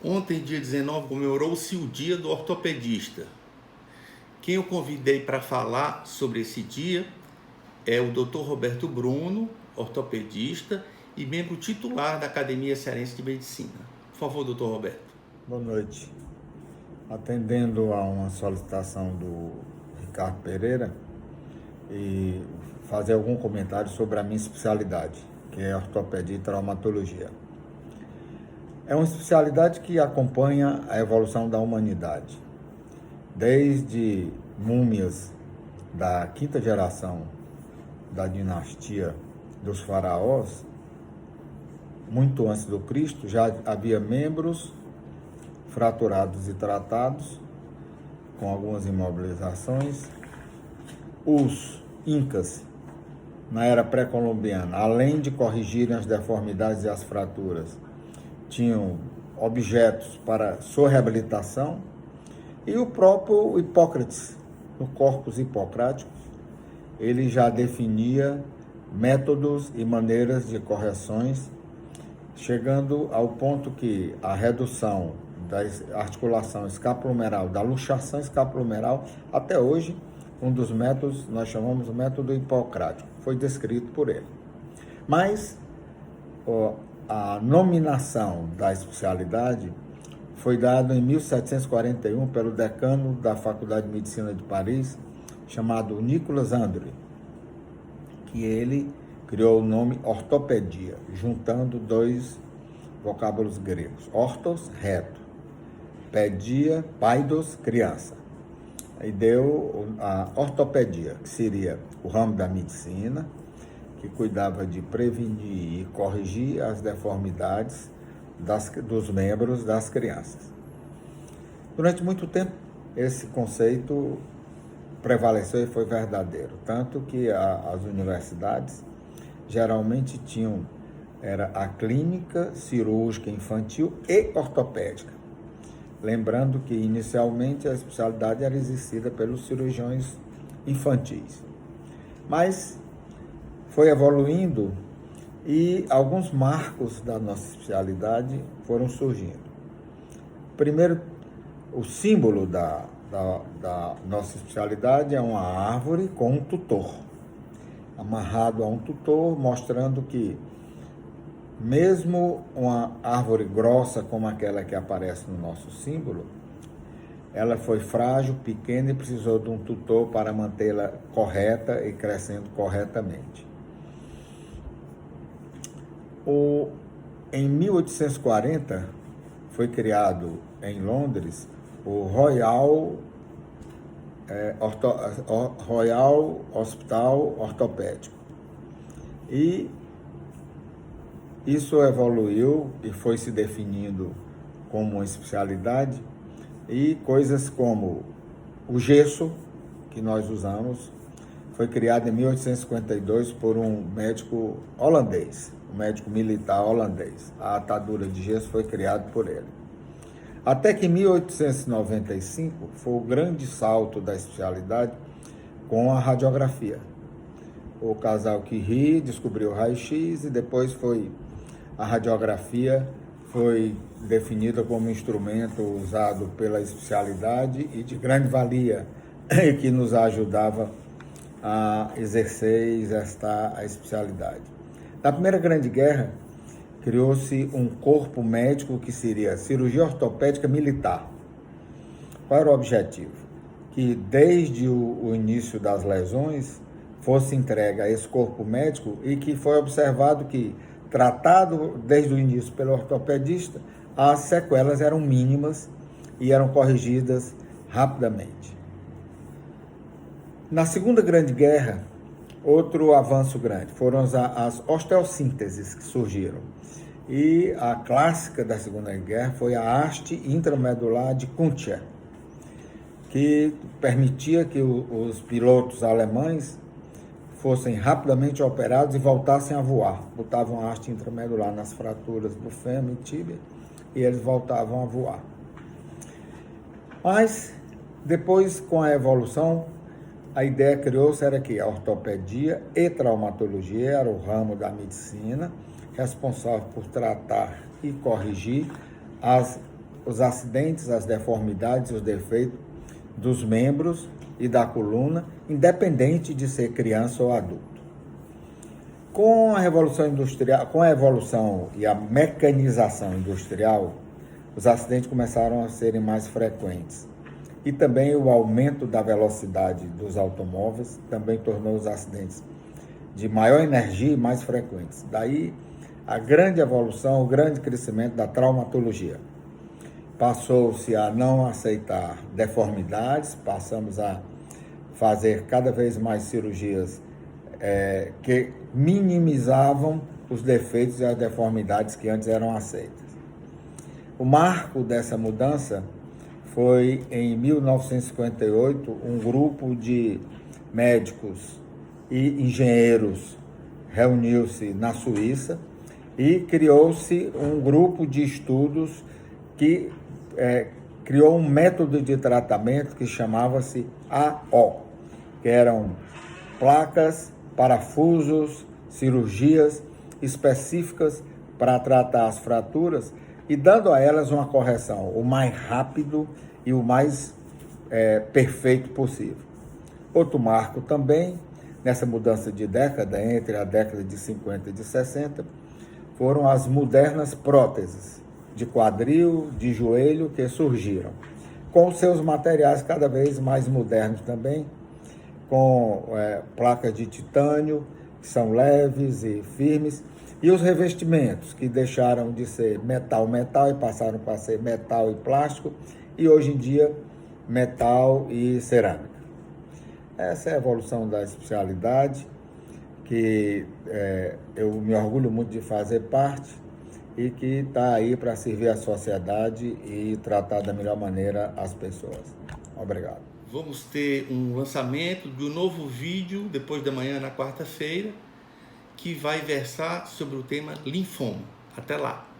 Ontem, dia 19, comemorou-se o Dia do Ortopedista. Quem eu convidei para falar sobre esse dia é o Dr. Roberto Bruno, ortopedista e membro titular da Academia Cearense de Medicina. Por favor, Dr. Roberto. Boa noite. Atendendo a uma solicitação do Ricardo Pereira e fazer algum comentário sobre a minha especialidade, que é ortopedia e traumatologia. É uma especialidade que acompanha a evolução da humanidade, desde múmias da quinta geração da dinastia dos faraós, muito antes do Cristo, já havia membros fraturados e tratados, com algumas imobilizações. Os incas, na era pré-colombiana, além de corrigirem as deformidades e as fraturas, tinham objetos para sua reabilitação, e o próprio Hipócrates, no Corpus Hipocrático, ele já definia métodos e maneiras de correções, chegando ao ponto que a redução da articulação escapulomeral, da luxação escapulomeral, até hoje, um dos métodos, nós chamamos o método hipocrático, foi descrito por ele. Mas a nominação da especialidade foi dada em 1741 pelo decano da Faculdade de Medicina de Paris, chamado Nicolas André, que ele criou o nome ortopedia, juntando dois vocábulos gregos, ortos, reto, pedia, paidos, criança. E deu a ortopedia, que seria o ramo da medicina, que cuidava de prevenir e corrigir as deformidades dos membros das crianças. Durante muito tempo, esse conceito prevaleceu e foi verdadeiro, tanto que as universidades geralmente tinham a clínica cirúrgica infantil e ortopédica. Lembrando que inicialmente a especialidade era exercida pelos cirurgiões infantis. Mas foi evoluindo e alguns marcos da nossa especialidade foram surgindo. Primeiro, o símbolo da nossa especialidade é uma árvore com um tutor, amarrado a um tutor, mostrando que mesmo uma árvore grossa como aquela que aparece no nosso símbolo, ela foi frágil, pequena e precisou de um tutor para mantê-la correta e crescendo corretamente. Em 1840, foi criado em Londres o Royal Hospital Ortopédico. E isso evoluiu e foi se definindo como uma especialidade, e coisas como o gesso, que nós usamos, foi criado em 1852 por um médico holandês, um médico militar holandês. A atadura de gesso foi criada por ele. Até que em 1895 foi o grande salto da especialidade com a radiografia. O casal Curie descobriu o raio-x e depois a radiografia foi definida como instrumento usado pela especialidade e de grande valia, que nos ajudava a exercer e exercitar a especialidade. Na Primeira Grande Guerra, criou-se um corpo médico que seria cirurgia ortopédica militar. Qual era o objetivo? Que desde o início das lesões fosse entregue a esse corpo médico e que foi observado que, tratado desde o início pelo ortopedista, as sequelas eram mínimas e eram corrigidas rapidamente. Na Segunda Grande Guerra, outro avanço grande foram as osteossínteses que surgiram. E a clássica da Segunda Guerra foi a haste intramedular de Kuntze, que permitia que os pilotos alemães fossem rapidamente operados e voltassem a voar. Botavam a haste intramedular nas fraturas do fêmur e tíbia e eles voltavam a voar. Mas, depois, com a evolução, a ideia criou-se era que a ortopedia e traumatologia era o ramo da medicina responsável por tratar e corrigir as os acidentes, as deformidades, os defeitos dos membros e da coluna, independente de ser criança ou adulto. Com a Revolução Industrial, com a evolução e a mecanização industrial, os acidentes começaram a serem mais frequentes. E também o aumento da velocidade dos automóveis também tornou os acidentes de maior energia e mais frequentes. Daí a grande evolução, o grande crescimento da traumatologia. Passou-se a não aceitar deformidades, passamos a fazer cada vez mais cirurgias que minimizavam os defeitos e as deformidades que antes eram aceitas. O marco dessa mudança foi em 1958, um grupo de médicos e engenheiros reuniu-se na Suíça e criou-se um grupo de estudos que criou um método de tratamento que chamava-se AO, que eram placas, parafusos, cirurgias específicas para tratar as fraturas e dando a elas uma correção o mais rápido e o mais perfeito possível. Outro marco também, nessa mudança de década, entre a década de 50 e de 60, foram as modernas próteses de quadril, de joelho que surgiram, com seus materiais cada vez mais modernos também, com placas de titânio, que são leves e firmes, e os revestimentos, que deixaram de ser metal e passaram para ser metal e plástico, e hoje em dia metal e cerâmica. Essa é a evolução da especialidade, que eu me orgulho muito de fazer parte e que está aí para servir a sociedade e tratar da melhor maneira as pessoas. Obrigado. Vamos ter um lançamento de um novo vídeo depois da manhã, na quarta-feira, que vai versar sobre o tema linfoma. Até lá!